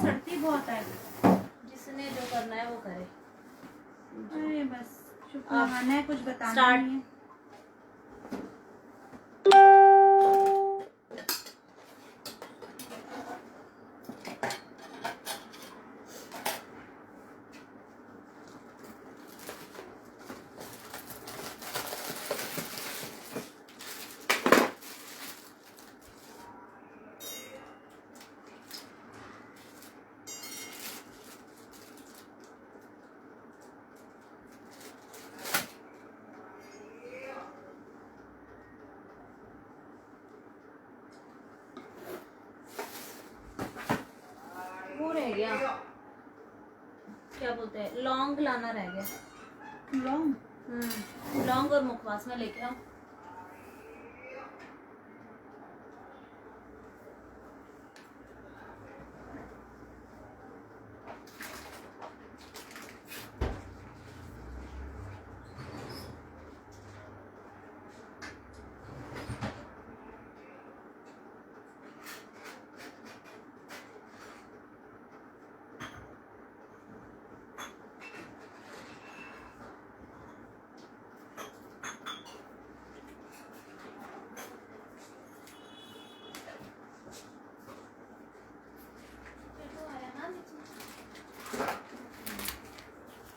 सड़ती बहुत है। जिसने जो करना है वो करे। अरे बस शुक्र लगाना है, कुछ बताना स्टार्ट। नहीं है। वो रह गया, क्या बोलते हैं, लौंग लाना रह गया। लौंग लौंग और मुखवास में लेके आओ।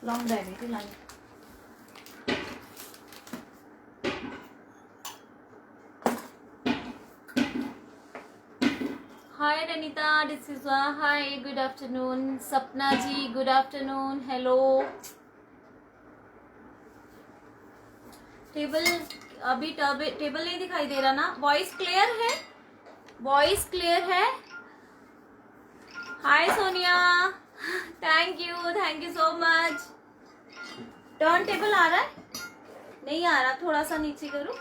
लौंग रह गई थी लानी। Hi Ranita D'Souza, hi good afternoon. Sapna ji good afternoon, hello. Table अभी टेबल नहीं दिखाई दे रहा ना? वॉइस क्लियर है? वॉइस क्लियर है? Hi Sonia, thank you so much. Turn table आ रहा है? नहीं आ रहा, थोड़ा सा नीचे करो।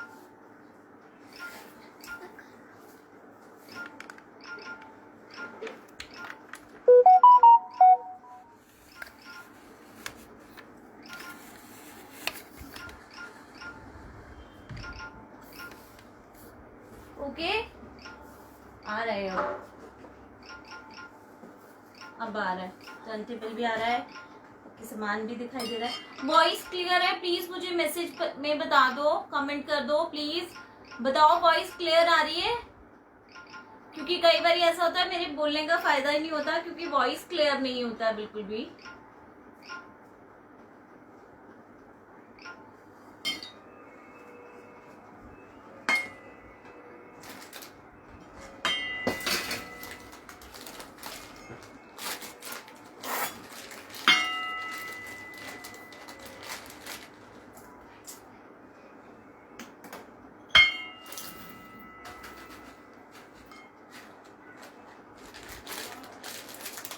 ओके, आ रहा है अब आ रहा है, टर्न टेबल भी आ रहा है, सामान भी दिखाई दे रहा है। वॉइस क्लियर है? प्लीज मुझे मैसेज में बता दो, कमेंट कर दो प्लीज, बताओ वॉइस क्लियर आ रही है? क्योंकि कई बार ऐसा होता है मेरे बोलने का फायदा ही नहीं होता, क्योंकि वॉइस क्लियर नहीं होता बिल्कुल भी।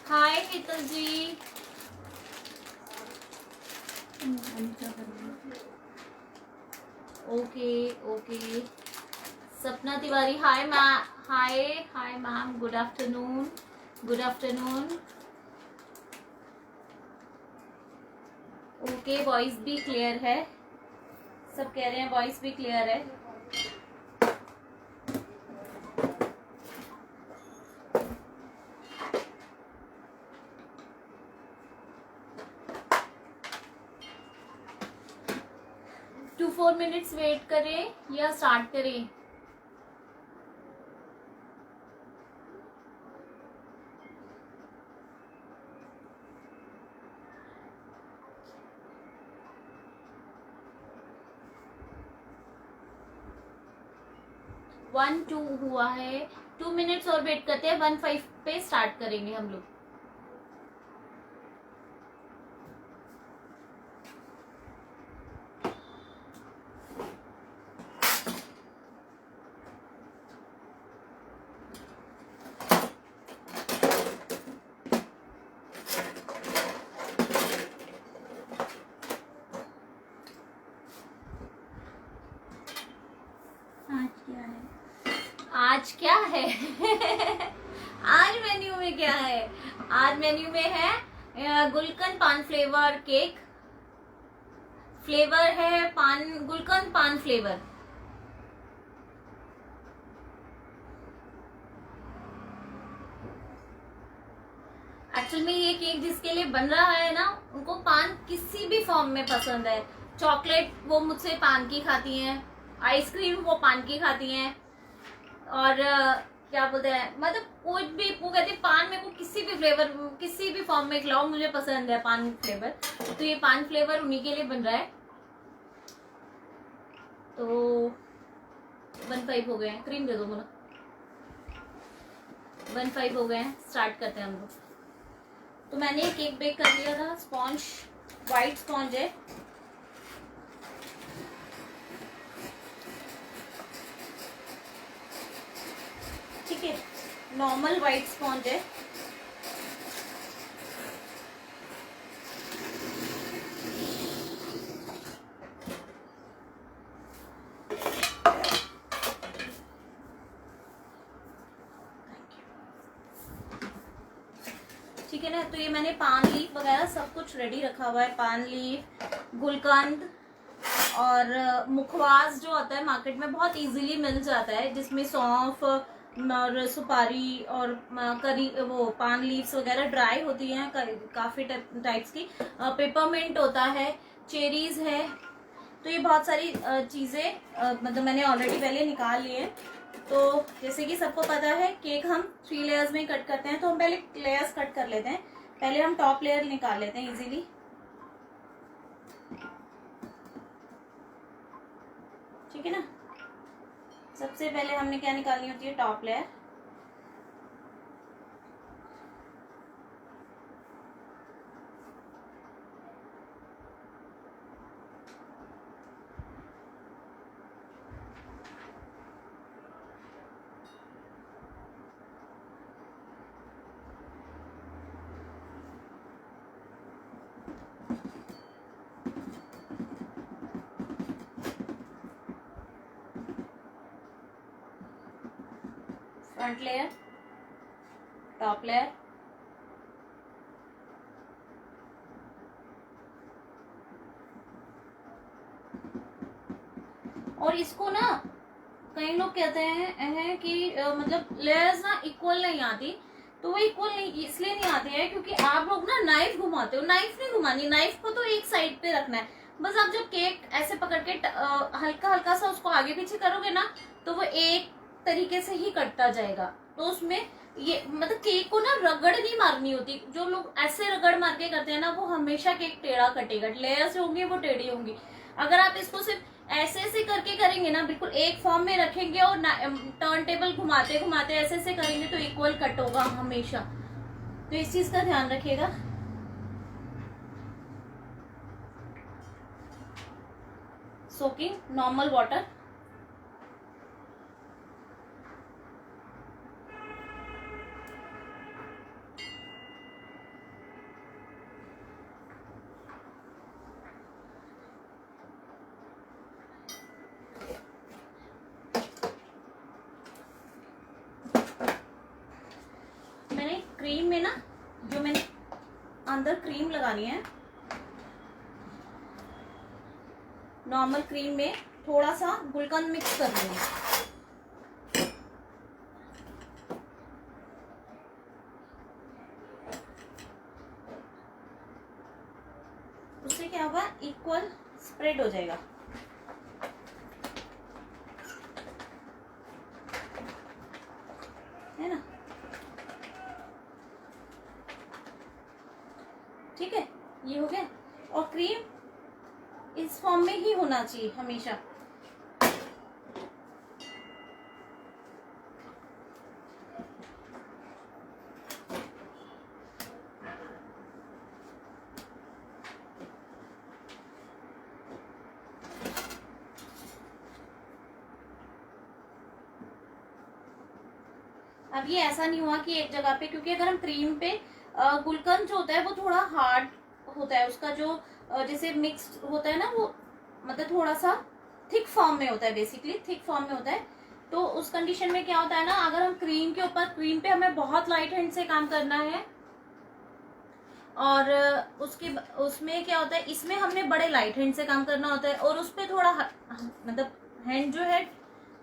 हाय शीतल जी, ओके ओके। सपना Tiwari, hi ma'am, hi ma'am, good afternoon, good afternoon. Okay, voice भी क्लियर है, सब कह रहे हैं वॉइस भी क्लियर है। टू 4 मिनट्स वेट करें या स्टार्ट करें? वन टू हुआ है, 2 मिनट्स और वेट करते हैं, 1:05 पे स्टार्ट करेंगे हम लोग। आज क्या है? आज मेन्यू में क्या है? आज मेन्यू में है गुलकंद पान फ्लेवर केक, फ्लेवर है पान, गुलकंद पान फ्लेवर। एक्चुअल में ये केक जिसके लिए बन रहा है ना, उनको पान किसी भी फॉर्म में पसंद है। चॉकलेट वो मुझसे पान की खाती हैं, आइसक्रीम वो पान की खाती हैं, और क्या बोलते हैं, मतलब कोई भी, वो कहते हैं पान मेरे को किसी भी फ्लेवर, किसी भी फॉर्म में खिलाओ, मुझे पसंद है पान फ्लेवर। तो ये पान फ्लेवर उन्हीं के लिए बन रहा है। तो 1-5 हो गए हैं, क्रीम दे दो बोला। 1-5 हो गए हैं, स्टार्ट करते हैं हम लोग। तो मैंने केक बेक कर लिया था। स्पॉन्ज वाइट स्पॉन्ज है, ठीक है, नॉर्मल वाइट स्पॉन्ज है। ठीक है ना। तो ये मैंने पान लीफ वगैरह सब कुछ रेडी रखा हुआ है। पान लीफ, गुलकंद और मुखवास जो आता है मार्केट में बहुत इजीली मिल जाता है, जिसमें सौंफ और सुपारी और करी, वो पान लीव्स वगैरह ड्राई होती हैं काफी टाइप्स की। पेपरमिंट होता है, चेरीज है। तो ये बहुत सारी चीजें मतलब मैंने ऑलरेडी पहले निकाल ली है। तो जैसे कि सबको पता है केक हम 3 लेयर्स में कट करते हैं, तो हम पहले लेयर्स कट कर लेते हैं। पहले हम टॉप लेयर निकाल लेते हैं इजीली। ठीक है ना। सबसे पहले हमने क्या निकालनी होती है, top layer. Front layer, top layer, और इसको ना कई लोग कहते हैं कि मतलब लेयर्स ना इक्वल नहीं आती। तो वो इक्वल नहीं इसलिए नहीं आती है क्योंकि आप लोग ना नाइफ घुमाते हो। नाइफ नहीं घुमानी, नाइफ को तो एक साइड पे रखना है बस। आप जब केक ऐसे पकड़ के हल्का हल्का सा उसको आगे पीछे करोगे ना, तो वो एक तरीके से ही कटता जाएगा। तो उसमें ये मतलब केक को ना रगड़ नहीं मारनी होती। जो लोग ऐसे रगड़ मार के करते हैं ना, वो हमेशा केक टेढ़ा कटेगा। लेयर्स होंगी वो टेढ़ी होंगी। अगर आप इसको सिर्फ ऐसे ऐसे करके करेंगे ना, बिल्कुल एक फॉर्म में रखेंगे और टर्न टेबल घुमाते घुमाते ऐसे ऐसे करेंगे, तो इक्वल कट होगा हमेशा। तो इस चीज का ध्यान रखिएगा। सोकिंग नॉर्मल वाटर, क्रीम में ना जो मैंने अंदर क्रीम लगानी है, नॉर्मल क्रीम में थोड़ा सा गुलकंद मिक्स कर रही हूँ। उससे क्या होगा, इक्वल स्प्रेड हो जाएगा। है ना। ठीक है, ये हो गया। और क्रीम इस फॉर्म में ही होना चाहिए हमेशा। अब ये ऐसा नहीं हुआ कि एक जगह पे, क्योंकि अगर हम क्रीम पे गुलकंद जो होता है वो थोड़ा हार्ड होता है, उसका जो जैसे मिक्स होता है ना, वो मतलब थोड़ा सा थिक फॉर्म में होता है, बेसिकली थिक फॉर्म में होता है। तो उस कंडीशन में क्या होता है ना, अगर हम क्रीम के ऊपर, क्रीम पे हमें बहुत लाइट हैंड से काम करना है, और उसमें क्या होता है, इसमें हमने बड़े लाइट हैंड से काम करना होता है, और उस पर थोड़ा मतलब हैंड जो है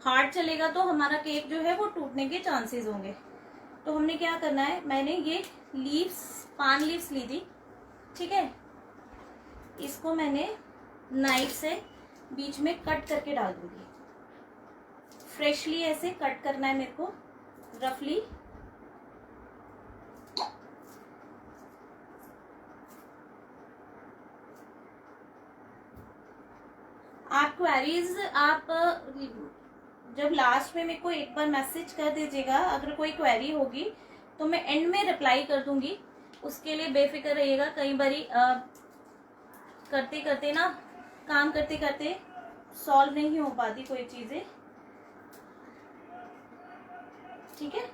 हार्ड चलेगा, तो हमारा केक जो है वो टूटने के चांसेस होंगे। तो हमने क्या करना है, मैंने ये लीव्स, पान लीव्स ली थी, ठीक है। इसको मैंने नाइफ से बीच में कट करके डाल दूंगी। फ्रेशली ऐसे कट करना है मेरे को, रफली। आप क्वेरीज आप जब लास्ट में मेरे को एक बार मैसेज कर दीजिएगा, अगर कोई क्वेरी होगी तो मैं एंड में रिप्लाई कर दूंगी, उसके लिए बेफिक्र रहिएगा। कई बारी करते करते ना, काम करते करते सॉल्व नहीं हो पाती कोई चीजें, ठीक है।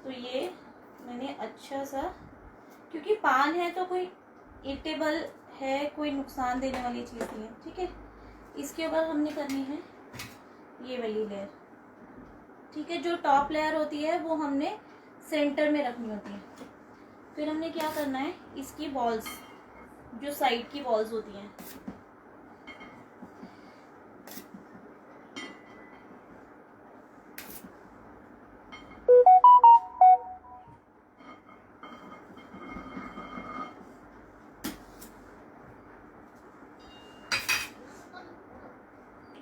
तो ये मैंने अच्छा सा, क्योंकि पान है तो कोई ईटेबल है, कोई नुकसान देने वाली चीज नहीं है, ठीक है। इसके बाद हमने करनी है ये वाली लेयर, ठीक है। जो टॉप लेयर होती है वो हमने सेंटर में रखनी होती है। फिर हमने क्या करना है, इसकी बॉल्स, जो साइड की बॉल्स होती हैं,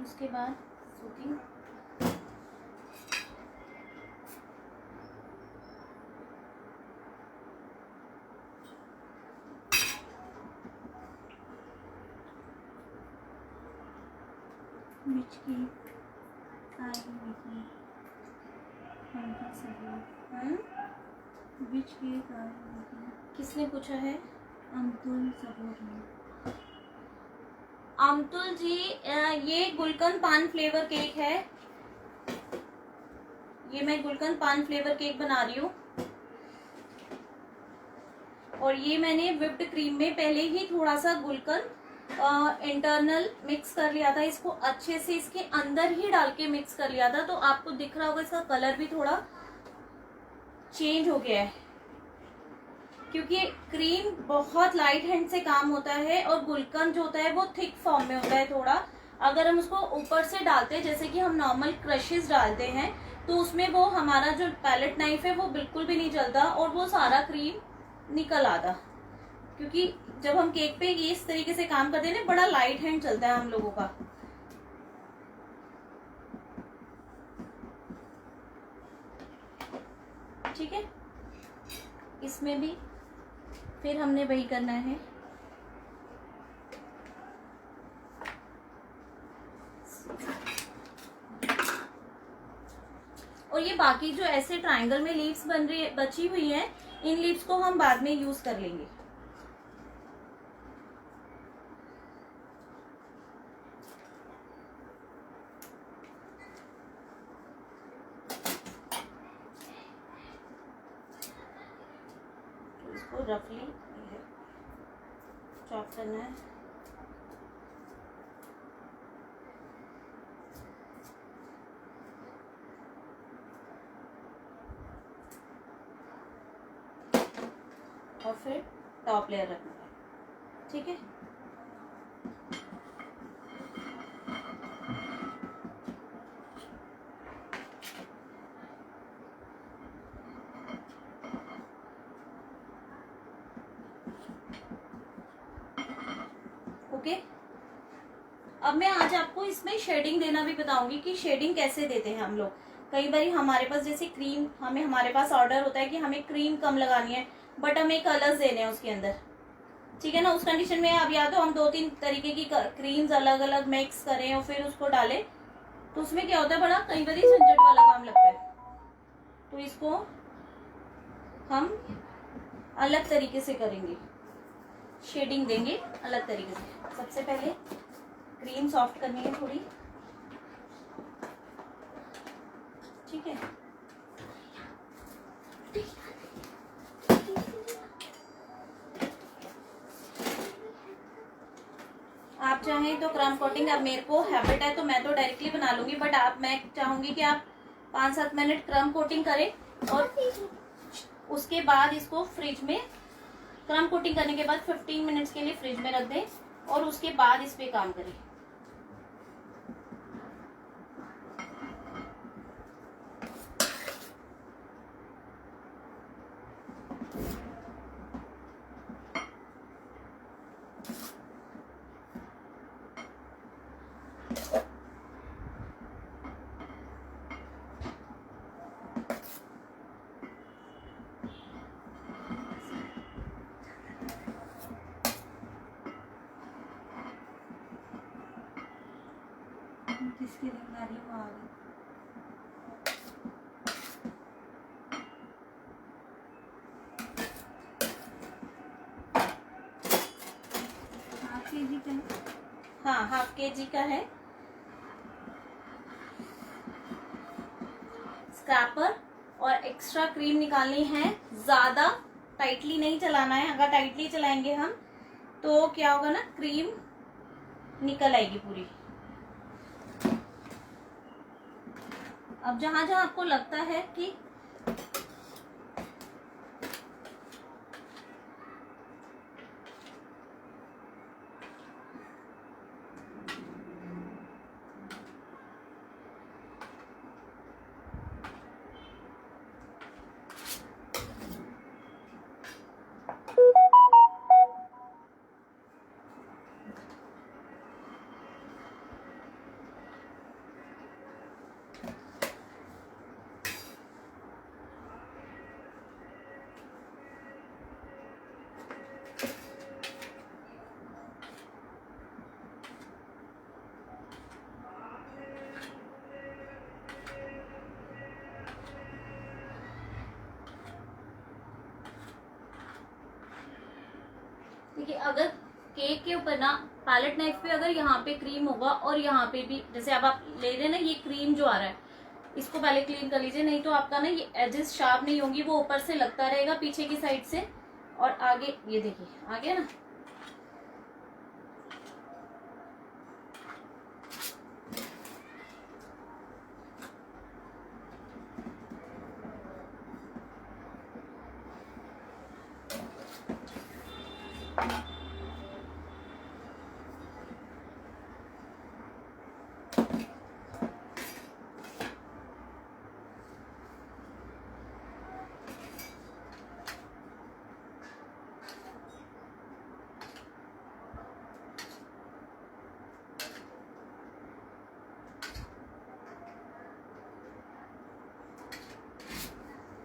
उसके बाद सूथिंग, किसने पूछा है? अमतुल सपोर्ट। अमतुल जी, ये गुलकंद पान फ्लेवर केक है। ये मैं गुलकंद पान फ्लेवर केक बना रही हूँ, और ये मैंने व्हिप्ड क्रीम में पहले ही थोड़ा सा गुलकंद इंटरनल मिक्स कर लिया था। इसको अच्छे से इसके अंदर ही डाल के मिक्स कर लिया था, तो आपको दिख रहा होगा इसका कलर भी थोड़ा चेंज हो गया है, क्योंकि क्रीम बहुत लाइट हैंड से काम होता है और गुलकंद जो होता है वो थिक फॉर्म में होता है थोड़ा। अगर हम उसको ऊपर से डालते हैं, जैसे कि हम नॉर्मल क्रशेस डालते हैं, तो उसमें वो हमारा जो पैलेट नाइफ है वो बिल्कुल भी नहीं चलता और वो सारा क्रीम निकल आता। क्योंकि जब हम केक पे इस तरीके से काम करते हैं ना, बड़ा लाइट हैंड चलता है हम लोगों का। ठीक है, इसमें भी फिर हमने वही करना है। और ये बाकी जो ऐसे ट्रायंगल में लीव्स बन रही बची हुई हैं, इन लीव्स को हम बाद में यूज कर लेंगे। इसको रफली चॉप करना है। और फिर टॉप लेयर रखना है, ठीक है। ओके, अब मैं आज आपको इसमें शेडिंग देना भी बताऊंगी कि शेडिंग कैसे देते हैं हम लोग। कई बार हमारे पास जैसे क्रीम, हमारे पास ऑर्डर होता है कि हमें क्रीम कम लगानी है, बट हमें कलर्स देने हैं उसके अंदर, ठीक है ना। उस कंडीशन में अब या तो हम 2-3 तरीके की क्रीम्स अलग अलग मिक्स करें और फिर उसको डालें, तो उसमें क्या होता है, बड़ा कई बार झंझट वाला काम लगता है। तो इसको हम अलग तरीके से करेंगे, शेडिंग देंगे अलग तरीके से। सबसे पहले क्रीम सॉफ्ट करनी है थोड़ी, ठीक है। आप चाहें तो क्रम कोटिंग, अब मेरे को हैबिट है तो मैं तो डायरेक्टली बना लूंगी, बट मैं चाहूंगी कि आप 5-7 मिनट क्रम कोटिंग करें और उसके बाद इसको फ्रिज में, क्रम कोटिंग करने के बाद 15 मिनट्स के लिए फ्रिज में रख दें और उसके बाद इस पे काम करें। जिसकी रिंग आ रही है वो आ गई। हाफ केजी का है? हाँ, हाफ केजी का है। स्क्रैपर और एक्स्ट्रा क्रीम निकालनी है। ज्यादा टाइटली नहीं चलाना है, अगर टाइटली चलाएंगे हम तो क्या होगा ना, क्रीम निकल आएगी पूरी। अब जहां जहां आपको लगता है कि देखिए, अगर केक के ऊपर ना पैलेट नाइफ पे अगर यहाँ पे क्रीम होगा और यहाँ पे भी, जैसे अब आप ले रहे हैं ना, ये क्रीम जो आ रहा है इसको पहले क्लीन कर लीजिए, नहीं तो आपका ना ये एजेस शार्प नहीं होंगी, वो ऊपर से लगता रहेगा पीछे की साइड से और आगे। ये देखिए आ गया ना।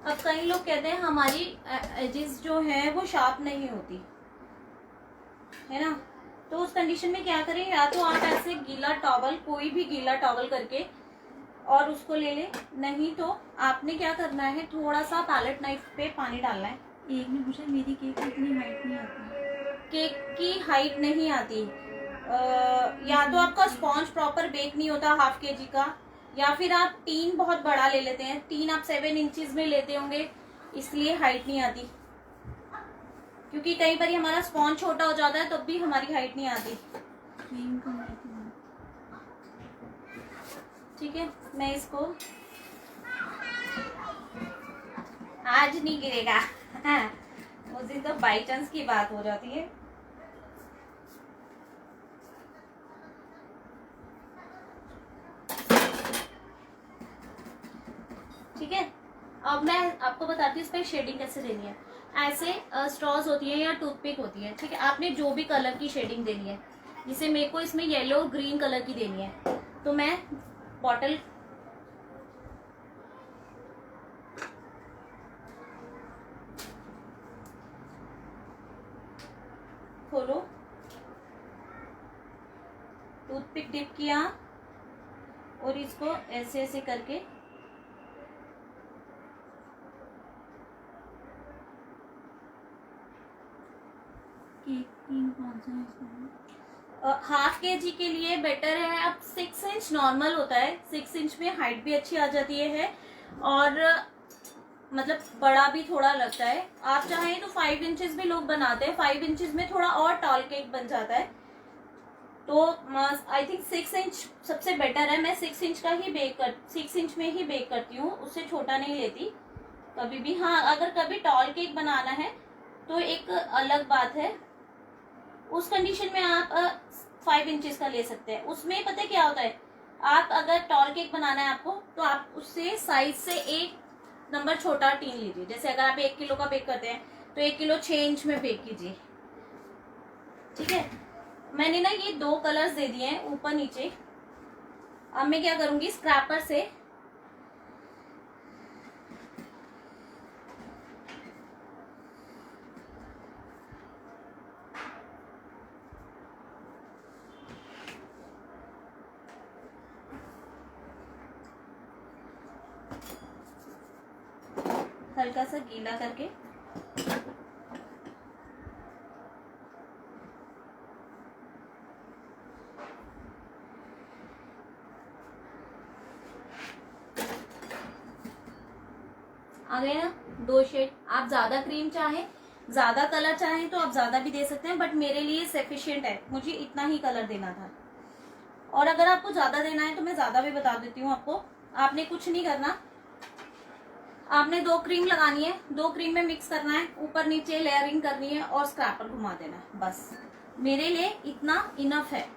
अब कई लोग कहते हैं हमारी एजेस जो है वो शार्प नहीं होती है ना, तो उस कंडीशन में क्या करें, या तो आप ऐसे गीला टॉवल, कोई भी गीला टॉवल करके और उसको ले लें, नहीं तो आपने क्या करना है, थोड़ा सा पैलेट नाइफ पे पानी डालना है। एक ने पूछा मेरी केक की इतनी हाइट नहीं आती। केक की हाइट नहीं आती, या तो आपका स्पॉन्ज प्रॉपर बेक नहीं होता हाफ केजी का, या फिर आप टीन बहुत बड़ा ले लेते हैं, टीन आप 7 इंचेस में लेते होंगे इसलिए हाइट नहीं आती, क्योंकि कई बार हमारा स्पॉन्ज छोटा हो जाता है तब भी हमारी हाइट नहीं आती। ठीक है, मैं इसको आज नहीं गिरेगा उस दिन तो बाई चांस की बात हो जाती है। ठीक है, अब मैं आपको बताती हूँ इसमें शेडिंग कैसे देनी है। ऐसे स्ट्रॉज होती है या टूथपिक होती है, ठीक है, आपने जो भी कलर की शेडिंग देनी है, जिसे मेरे को इसमें येलो और ग्रीन कलर की देनी है, तो मैं बॉटल खोलो, टूथपिक डिप किया और इसको ऐसे ऐसे करके कौन सा है इसमें? हाफ केजी के लिए बेटर है। अब 6 इंच नॉर्मल होता है, 6 इंच में हाइट भी अच्छी आ जाती है और मतलब बड़ा भी थोड़ा लगता है। आप चाहें तो 5 इंचेस भी लोग बनाते हैं, 5 इंचेस में थोड़ा और टॉल केक बन जाता है। तो आई थिंक 6 इंच सबसे बेटर है। मैं 6 इंच का ही 6 इंच में ही बेक करती हूँ, उससे छोटा नहीं लेती कभी भी। हाँ, अगर कभी टॉल केक बनाना है तो एक अलग बात है, उस कंडीशन में आप 5 इंचेस का ले सकते हैं। उसमें पता है क्या होता है, आप अगर टॉल केक बनाना है आपको, तो आप उससे साइज से 1 नंबर छोटा टीन लीजिए। जैसे अगर आप 1 किलो का बेक करते हैं तो 1 किलो 6 इंच में पे कीजिए। ठीक है, मैंने ना ये 2 कलर्स दे दिए हैं ऊपर नीचे। अब मैं क्या करूंगी, स्क्रैपर से हल्का सा गीला करके आ गए ना 2 शेड। आप ज्यादा क्रीम चाहें, ज्यादा कलर चाहें तो आप ज्यादा भी दे सकते हैं, बट मेरे लिए सफिशिएंट है, मुझे इतना ही कलर देना था। और अगर आपको ज्यादा देना है तो मैं ज्यादा भी बता देती हूँ आपको। आपने कुछ नहीं करना, आपने 2 क्रीम लगानी है, 2 क्रीम में मिक्स करना है, ऊपर नीचे लेयरिंग करनी है और स्क्रैपर घुमा देना है, बस मेरे लिए इतना इनफ है।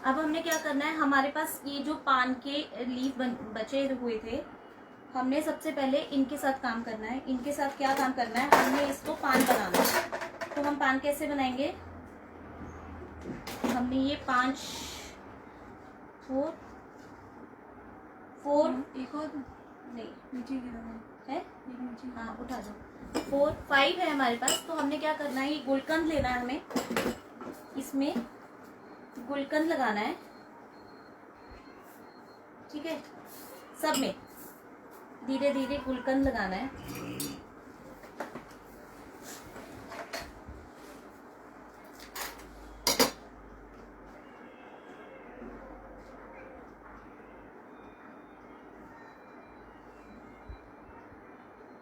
अब हमने क्या करना है, हमारे पास ये जो पान के लीफ बचे हुए थे, हमने सबसे पहले इनके साथ काम करना है। इनके साथ क्या काम करना है, हमने इसको पान बनाना है। तो हम पान कैसे बनाएंगे, हमने ये 5 4 एक और नहीं नीचे गिरा है, एक नीचे। हाँ उठा दो, 4 5 है हमारे पास। तो हमने क्या करना है, ये गुलकंद लेना है हमें, इसमें गुलकंद लगाना है। ठीक है, सब में धीरे धीरे गुलकंद लगाना है।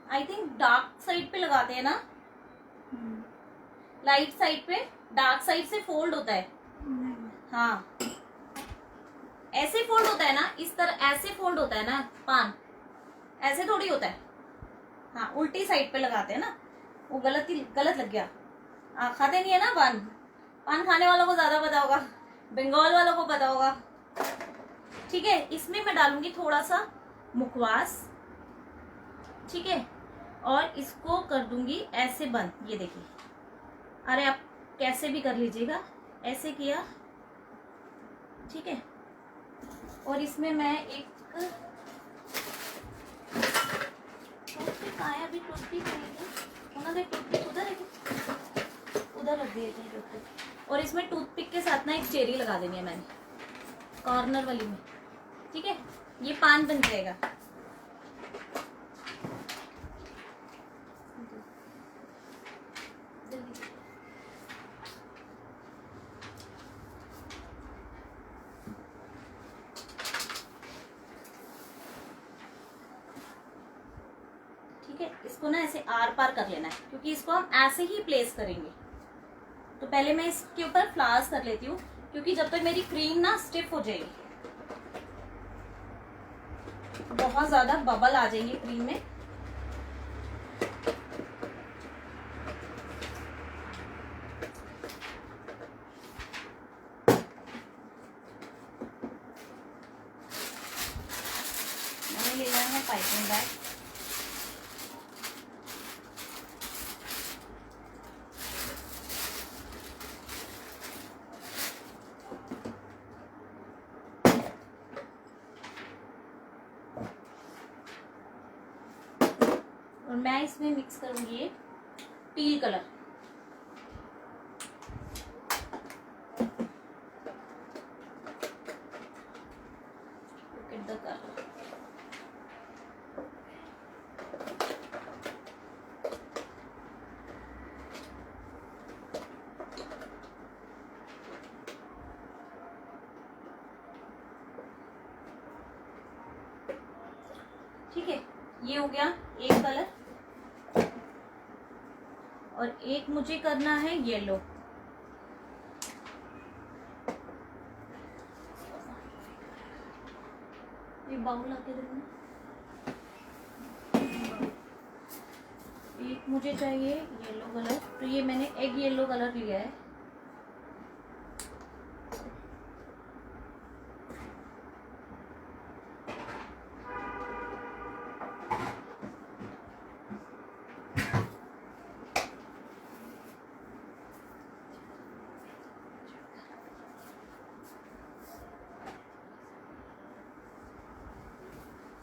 आई थिंक डार्क साइड पे लगाते हैं ना, लाइट साइड पे, डार्क साइड से फोल्ड होता है। हाँ ऐसे फोल्ड होता है ना, इस तरह ऐसे फोल्ड होता है ना पान, ऐसे थोड़ी होता है। हाँ उल्टी साइड पे लगाते हैं ना, वो गलत लग गया। खाते नहीं है ना पान, पान खाने वालों को ज्यादा पता होगा, बंगाल वालों को पता होगा। ठीक है, इसमें मैं डालूंगी थोड़ा सा मुखवास। ठीक है, और इसको कर दूंगी ऐसे बंद, ये देखिए। अरे आप कैसे भी कर लीजिएगा, ऐसे किया। ठीक है, और इसमें मैं एक आया भी टूथपिक उन्होंने टूथपिक उधर रख दिए थे टूथपिक। और इसमें टूथपिक के साथ ना एक चेरी लगा देनी है मैंने, कॉर्नर वाली में। ठीक है, ये पान बन जाएगा। इसको ना ऐसे आर पार कर लेना है, क्योंकि इसको हम ऐसे ही प्लेस करेंगे। तो पहले मैं इसके ऊपर फ्लावर्स कर लेती हूँ, क्योंकि जब तक मेरी क्रीम ना स्टिफ हो जाएगी, बहुत ज्यादा बबल आ जाएंगे क्रीम में। मैंने ले लिया है पाइपिंग बैग। और मैं इसमें मिक्स करूंगी ये टील कलर। ठीक है, ये हो गया एक कलर, और एक मुझे करना है येलो। ये बाउल आके देना। एक मुझे चाहिए येलो कलर, तो ये मैंने एग येलो कलर लिया है।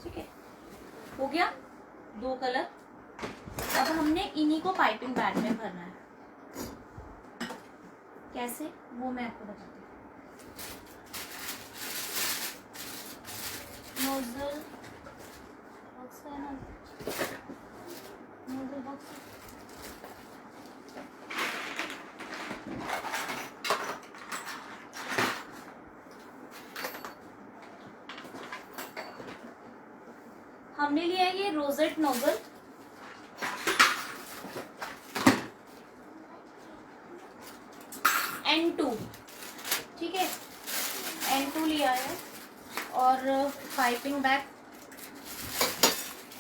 ठीक है, हो गया 2 कलर। अब हमने इन्हीं को पाइपिंग बैग में भरना है। कैसे वो मैं आपको बताती हूँ। नोजल बॉक्स है ना, नोजल बॉक्स हमने लिया है ये रोजेट नोजल। N2, ठीक है, N2 लिया है और पाइपिंग बैग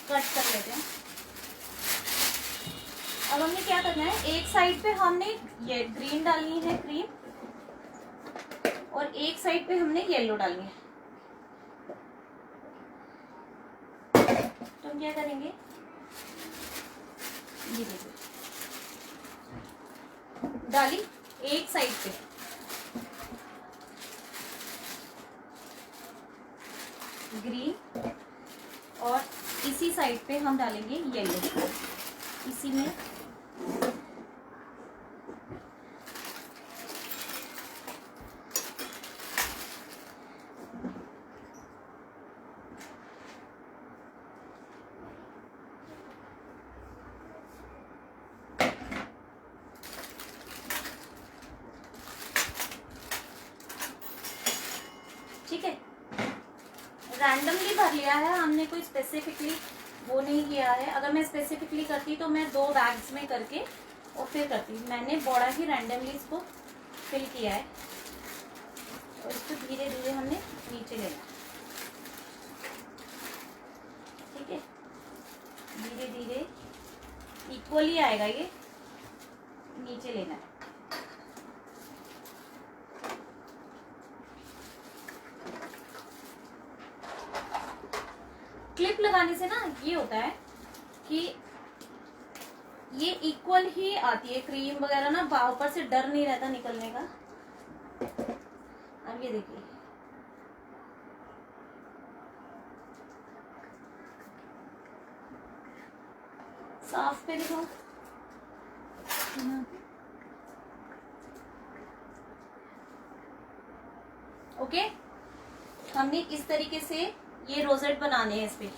कट कर लेते हैं। अब हमने क्या करना है, एक साइड पे हमने ये ग्रीन डालनी है, क्रीम, और एक साइड पे हमने येलो डालनी है। तो हम क्या करेंगे, ये देखिए डाली एक साइड पे, ग्रीन, और इसी साइड पे हम डालेंगे येलो, इसी में ठीक है। रैंडमली भर लिया है हमने, कोई स्पेसिफिकली वो नहीं किया है। अगर मैं स्पेसिफिकली करती तो मैं 2 बैग्स में करके और फिर करती। मैंने बड़ा ही रैंडमली इसको फिल किया है और इसको धीरे धीरे हमने नीचे लेना, ठीक है, धीरे धीरे इक्वली आएगा, ये नीचे लेना है। क्लिप लगाने से ना ये होता है कि ये इक्वल ही आती है क्रीम वगैरह ना, ऊपर से डर नहीं रहता निकलने का। अब ये देखिए, साफ पे दिखाओ, ओके। हमने इस तरीके से ये रोजेट बनाने हैं इस पे।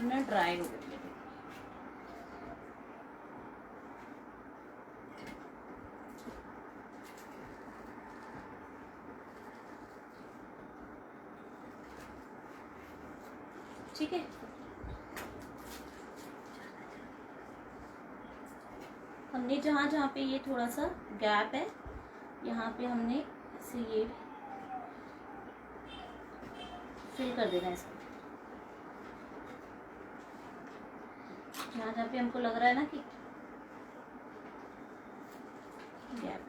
ना ड्राई हो गई है, ठीक है। हमने जहाँ जहाँ पे ये थोड़ा सा गैप है, यहाँ पे हमने इसे ये फिल कर देना है इसको। जहाँ पे हमको लग रहा है ना कि गैप,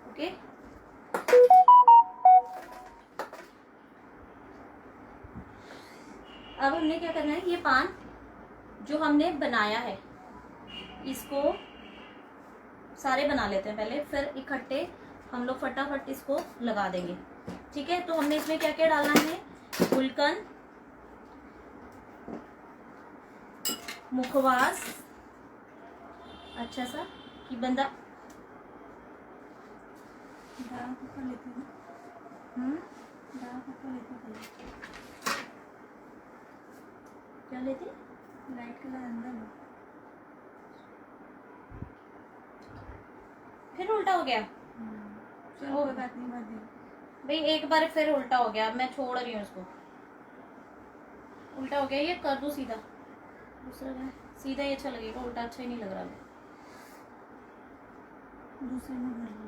ओके। अब हमने क्या करना है, ये पान जो हमने बनाया है इसको सारे बना लेते हैं पहले, फिर इकट्ठे हम लोग फटाफट इसको लगा देंगे, ठीक है। तो हमने इसमें क्या क्या डालना है, गुलकंद, मुखवास अच्छा सा कि बंदा क्या लेते, लाइट कलर अंदर फिर उल्टा हो गया। चलो कोई बात नहीं, बात भाई एक बार फिर उल्टा हो गया, मैं छोड़ रही हूँ इसको। उल्टा हो गया, ये कर दूँ सीधा, दूसरा है सीधा ही अच्छा लगेगा, उल्टा अच्छा ही नहीं लग रहा। दूसरे में भर लो।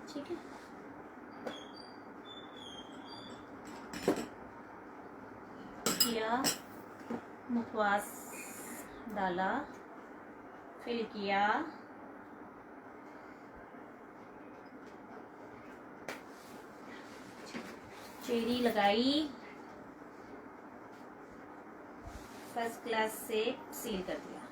ठीक है, किया, मुखवास डाला, फिल किया, चेरी लगाई, फर्स्ट क्लास से सील कर दिया।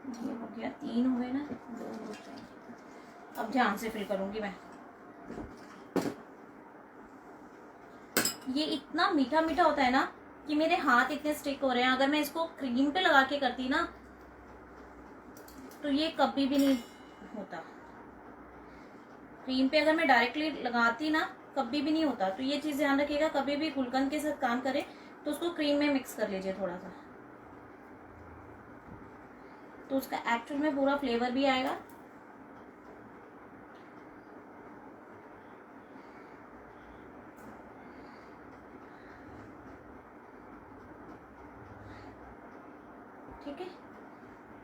ये हो गया, 3 हो गए ना, 2 हो जाएंगे। अब ध्यान से फिल करूंगी मैं। ये इतना मीठा मीठा होता है ना कि मेरे हाथ इतने स्टिक हो रहे हैं। अगर मैं इसको क्रीम पे लगा के करती ना तो ये कभी भी नहीं होता। क्रीम पे अगर मैं डायरेक्टली लगाती ना कभी भी नहीं होता। तो ये चीज ध्यान रखिएगा, कभी भी गुलकंद के साथ काम करें तो उसको क्रीम में मिक्स कर लीजिए थोड़ा सा, तो उसका एक्चुअल में पूरा फ्लेवर भी आएगा। ठीक है,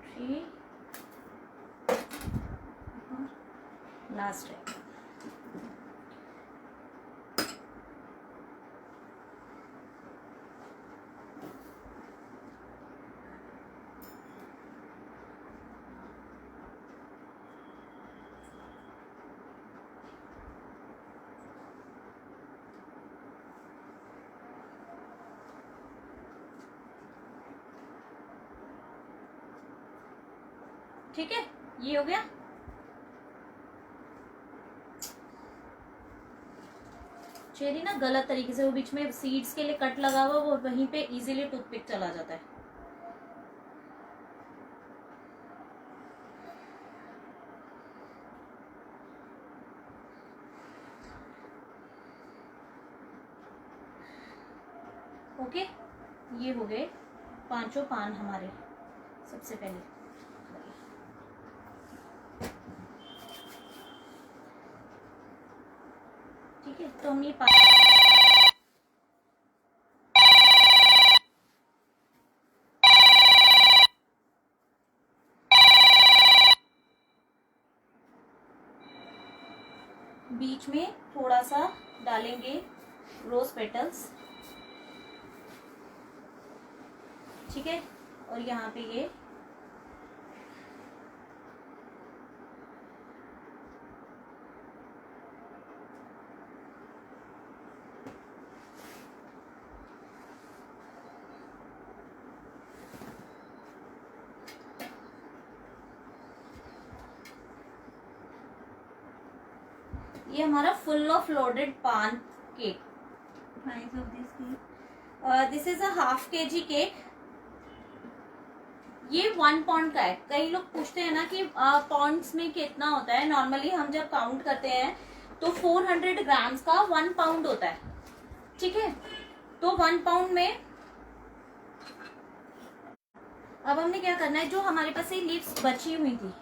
3 लास्ट है। ठीक है, ये हो गया। चेरी ना गलत तरीके से, वो बीच में सीड्स के लिए कट लगा हुआ, वो वहीं पे इजीली टूथपिक चला जाता है। ओके, ये हो गए 5 पान हमारे। सबसे पहले ठीक है, तो हम ये बीच में थोड़ा सा डालेंगे रोज पेटल्स। ठीक है, और यहाँ पे ये हमारा फुल ऑफ लोडेड पान cake. Price of this cake, this is a ½ kg cake. ये 1 पाउंड का है। कई लोग पूछते हैं ना कि पाउंड्स में कितना होता है। नॉर्मली हम जब काउंट करते हैं तो 400 ग्राम्स का 1 पाउंड होता है। ठीक है, तो 1 पाउंड में अब हमने क्या करना है, जो हमारे पास ये लीव्स बची हुई थी,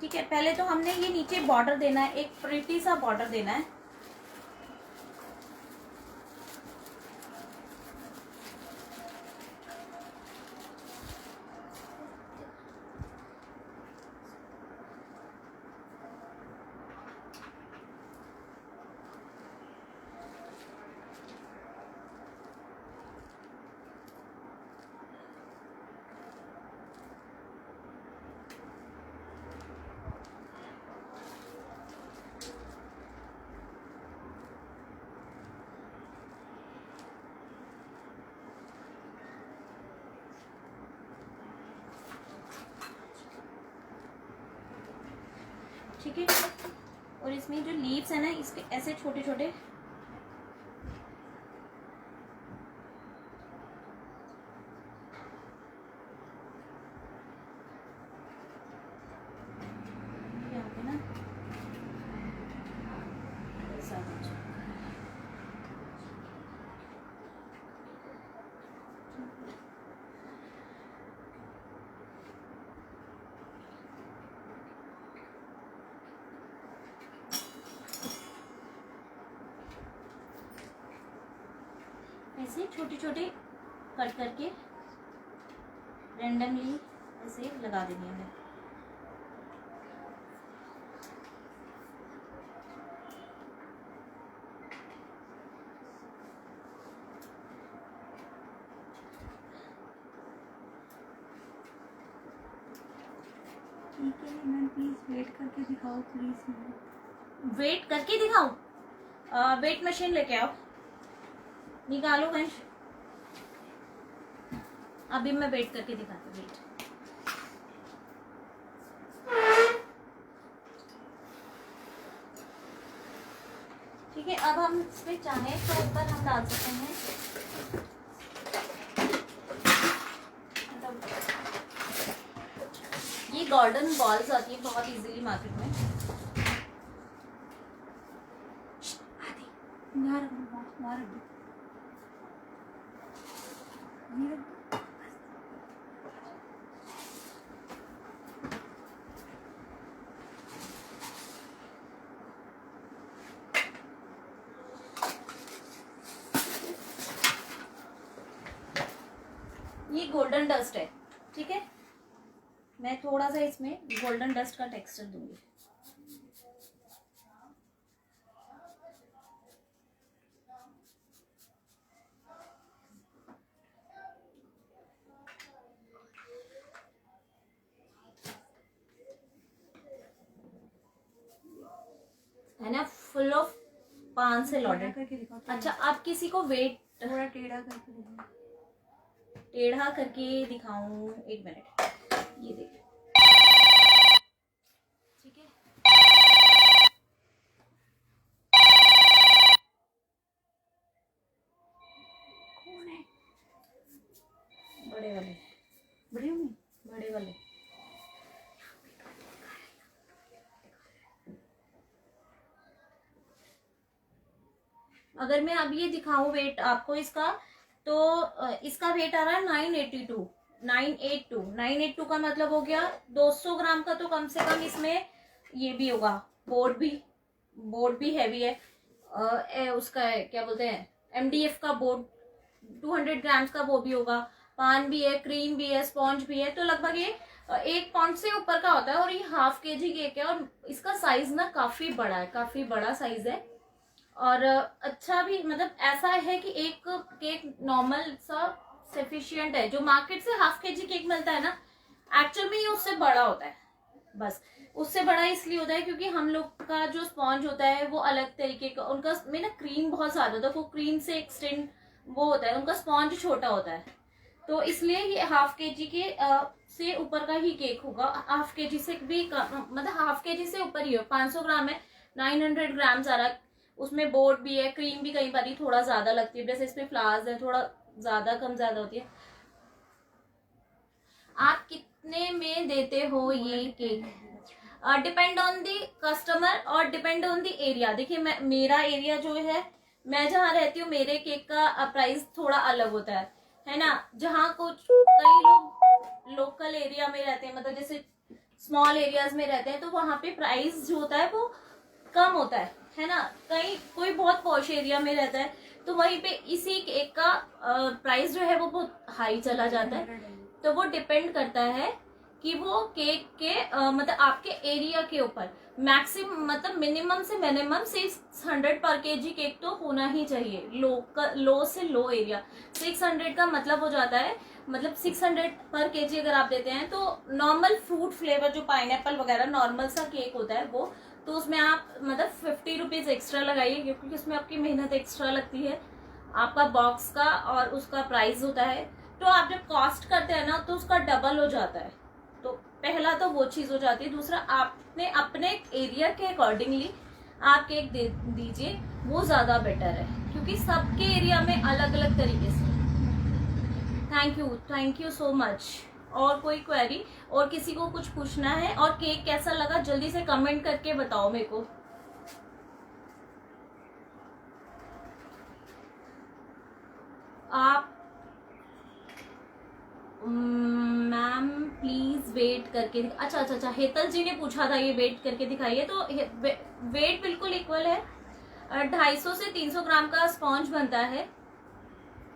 ठीक है, पहले तो हमने ये नीचे बॉर्डर देना है, एक प्रिटी सा बॉर्डर देना है। ठीक है, और इसमें जो लीव्स है ना, इसके ऐसे छोटे छोटे ऐसे छोटे छोटे कट करके रैंडमली ऐसे लगा देनी है। ठीक है मैम, प्लीज वेट करके दिखाओ प्लीज। वेट करके दिखाओ? वेट मशीन लेके आओ, निकालो कहीं। अभी मैं वेट करके दिखाती हूँ। वेट, ठीक है। अब हम इसमें चाहें तो ऊपर हम डाल सकते हैं ये गोल्डन बॉल्स आती है बहुत इजीली मार्केट में। ये गोल्डन डस्ट है, ठीक है। मैं थोड़ा सा इसमें गोल्डन डस्ट का टेक्सचर दूंगी। है ना, फुल ऑफ पान से लॉडेड। अच्छा, आप किसी को वेट थोड़ा टेढ़ा करके दिखाओ। टेढ़ा करके दिखाऊं? एक मिनट, ये देखिए, ठीक है। कौन है? बड़े वाले, बड़े में बड़े वाले। अगर मैं अब ये दिखाऊं वेट आपको इसका, तो इसका वेट आ रहा है 982। 982 का मतलब हो गया 200 ग्राम का, तो कम से कम इसमें ये भी होगा। बोर्ड भी हैवी है। उसका है, क्या बोलते हैं, MDF का बोर्ड 200 ग्राम्स का, वो भी होगा। पान भी है, क्रीम भी है, स्पॉन्ज भी है। तो लगभग ये 1 पाउंड से ऊपर का होता है। और ये ½ kg केक है और इसका साइज ना काफी बड़ा है, काफी बड़ा साइज है। और अच्छा भी, मतलब ऐसा है कि एक केक नॉर्मल सा सफिशिएंट है। जो मार्केट से ½ kg केक मिलता है ना, एक्चुअल में ये उससे बड़ा होता है। बस उससे बड़ा इसलिए होता है क्योंकि हम लोग का जो स्पॉन्ज होता है वो अलग तरीके का, उनका में ना क्रीम बहुत ज्यादा होता है, वो क्रीम से एक्सटेंड वो होता है, उनका स्पॉन्ज छोटा होता है। तो इसलिए ये ½ kg के से ऊपर का ही केक होगा। ½ kg से भी मतलब ½ kg से ऊपर ही हो। 500 ग्राम है, 900 ग्राम आ रहा है। उसमें बोर्ड भी है, क्रीम भी कई बार थोड़ा ज्यादा लगती है, जैसे इसमें फ्लावर्स है, थोड़ा ज्यादा कम ज्यादा होती है। आप कितने में देते हो ये cake? Depend on the customer और डिपेंड ऑन दी एरिया। देखिए, मेरा एरिया जो है, मैं जहाँ रहती हूँ, मेरे केक का प्राइस थोड़ा अलग होता है ना। जहाँ कुछ कई लोग लोकल एरिया में रहते हैं, मतलब जैसे स्मॉल एरियाज में रहते हैं, तो वहां पे प्राइस जो होता है वो कम होता है ना। कोई बहुत पॉश एरिया में रहता है तो वहीं पे इसी केक का प्राइस जो है वो बहुत हाई चला जाता है। तो वो डिपेंड करता है कि वो केक के मतलब आपके एरिया के ऊपर मैक्सिमम, मतलब मिनिमम से मिनिमम 600 पर केजी केक तो होना ही चाहिए। लो से लो एरिया 600 का मतलब हो जाता है, मतलब 600 पर केजी अगर आप देते हैं तो नॉर्मल फ्रूट फ्लेवर जो पाइनएप्पल वगैरह नॉर्मल सा केक होता है वो, तो उसमें आप मतलब 50 रुपीज एक्स्ट्रा लगाइए, क्योंकि उसमें आपकी मेहनत एक्स्ट्रा लगती है, आपका बॉक्स का और उसका प्राइस होता है। तो आप जब कॉस्ट करते हैं ना तो उसका डबल हो जाता है। तो पहला तो वो चीज हो जाती है। दूसरा, आपने अपने एरिया के अकॉर्डिंगली आप केक दे दीजिए, वो ज्यादा बेटर है, क्योंकि सबके एरिया में अलग अलग तरीके से। Thank you so much. और कोई क्वेरी और किसी को कुछ पूछना है? और केक कैसा लगा जल्दी से कमेंट करके बताओ मेरे को। आप मैम प्लीज वेट करके अच्छा अच्छा अच्छा, हेतल जी ने पूछा था ये वेट करके दिखाइए, तो वेट बिल्कुल इक्वल है। 250 से 300 ग्राम का स्पॉन्ज बनता है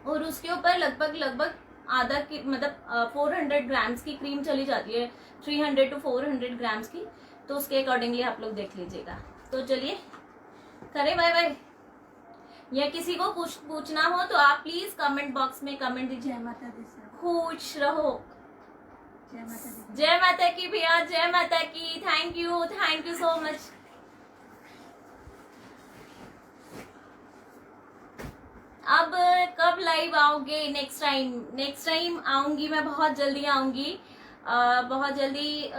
और उसके ऊपर लगभग आधा की मतलब 400 ग्राम्स की क्रीम चली जाती है, 300 to 400 ग्राम्स की, तो उसके अकॉर्डिंगली आप लोग देख लीजिएगा। तो चलिए करें बाय बाय। या किसी को कुछ पूछना हो तो आप प्लीज कमेंट बॉक्स में कमेंट दीजिए। जय माता दी सर। खुश रहो। जय माता दी। जय माता की भैया, जय माता की। Thank you so much. अब कब लाइव आओगे? नेक्स्ट टाइम आऊंगी मैं, बहुत जल्दी आऊंगी, बहुत जल्दी।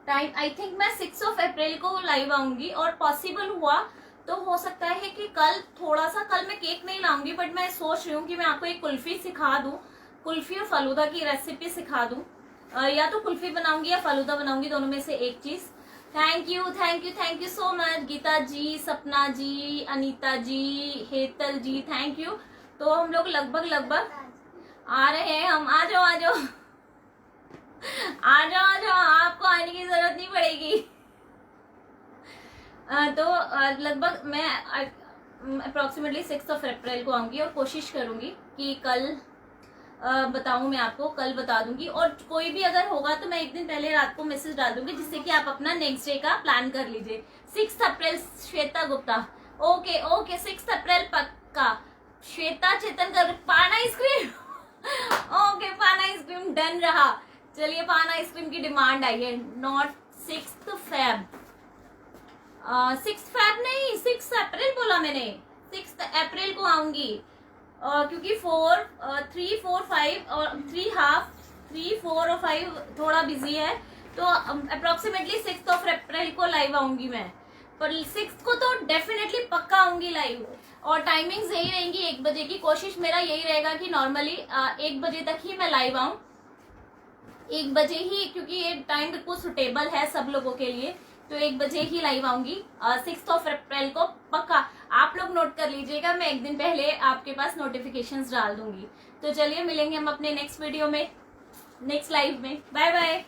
टाइम आई थिंक मैं 6 अप्रैल को लाइव आऊंगी, और पॉसिबल हुआ तो हो सकता है कि कल मैं केक नहीं लाऊंगी, बट मैं सोच रही हूँ कि मैं आपको एक कुल्फी सिखा दूं, कुल्फी और फलूदा की रेसिपी सिखा दूं। या तो कुल्फी बनाऊंगी या फलूदा बनाऊंगी, दोनों में से एक चीज। Thank you so much Geeta ji, Sapna ji, Anita ji, Hetal ji, thank you. तो हम लोग लगभग आ रहे हैं। हम आ जाओ आपको आने की जरूरत नहीं पड़ेगी। तो लगभग मैं अप्रोक्सीमेटली 6 अप्रैल को आऊंगी, और कोशिश करूंगी कि कल बताऊं, मैं आपको कल बता दूंगी। और कोई भी अगर होगा तो मैं एक दिन पहले रात को मैसेज डाल दूंगी, जिससे कि आप अपना नेक्स्ट डे का प्लान कर लीजिए। 6 अप्रैल श्वेता गुप्ता, ओके 6 अप्रैल पक्का। श्वेता चेतन कर पान आइसक्रीम ओके पान आइसक्रीम डन रहा। चलिए पान आइसक्रीम की डिमांड आई है। नॉट 6 फेब, 6 फेब नहीं, 6 अप्रैल बोला मैंने। 6 अप्रैल को आऊंगी, क्योंकि 4, 3, 4, 5 और 3 हाफ, 3, 4 और 5 थोड़ा बिजी है, तो अप्रोक्सीमेटली 6 अप्रैल को लाइव आऊंगी मैं। पर 6 को तो डेफिनेटली पक्का आऊंगी लाइव, और टाइमिंग्स यही रहेंगी 1 बजे की। कोशिश मेरा यही रहेगा कि नॉर्मली 1 बजे तक ही मैं लाइव आऊं, 1 बजे ही, क्योंकि ये टाइम बिल्कुल सुटेबल है सब लोगों के लिए। तो 1 बजे ही लाइव आऊंगी 6 अप्रैल को पक्का। आप लोग नोट कर लीजिएगा, मैं एक दिन पहले आपके पास नोटिफिकेशंस डाल दूंगी। तो चलिए मिलेंगे हम अपने नेक्स्ट वीडियो में, नेक्स्ट लाइव में। Bye bye.